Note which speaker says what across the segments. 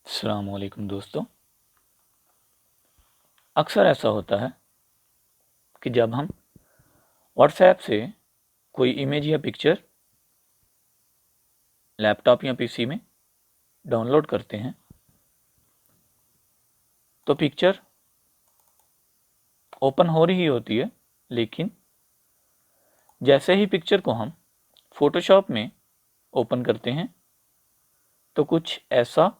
Speaker 1: अस्सलाम वालेकुम दोस्तों। अक्सर ऐसा होता है कि जब हम व्हाट्सएप से कोई इमेज या पिक्चर लैपटॉप या पीसी में डाउनलोड करते हैं तो पिक्चर ओपन हो रही होती है, लेकिन जैसे ही पिक्चर को हम फोटोशॉप में ओपन करते हैं तो कुछ ऐसा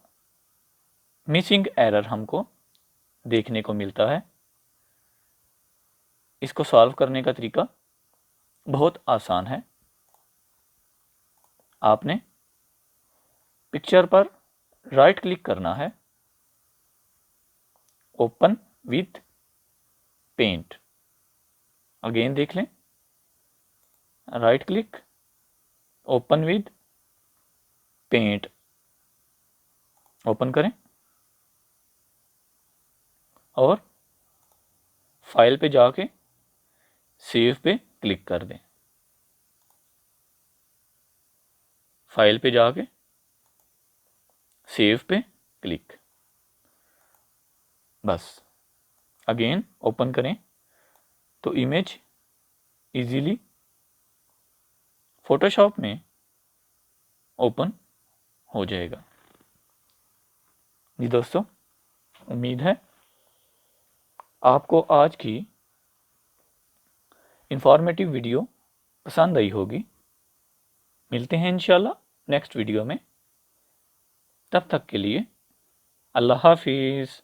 Speaker 1: मिसिंग एरर हमको देखने को मिलता है। इसको सॉल्व करने का तरीका बहुत आसान है। आपने पिक्चर पर राइट क्लिक करना है, ओपन विथ पेंट। अगेन देख लें, right click, open with paint, open करें और फाइल पे जाके सेव पे क्लिक कर दें। फाइल पे जाके सेव पे क्लिक, बस। अगेन ओपन करें तो इमेज इजीली फोटोशॉप में ओपन हो जाएगा। जी दोस्तों, उम्मीद है आपको आज की इंफॉर्मेटिव वीडियो पसंद आई होगी। मिलते हैं इंशाल्लाह नेक्स्ट वीडियो में। तब तक के लिए अल्लाह हाफिज़।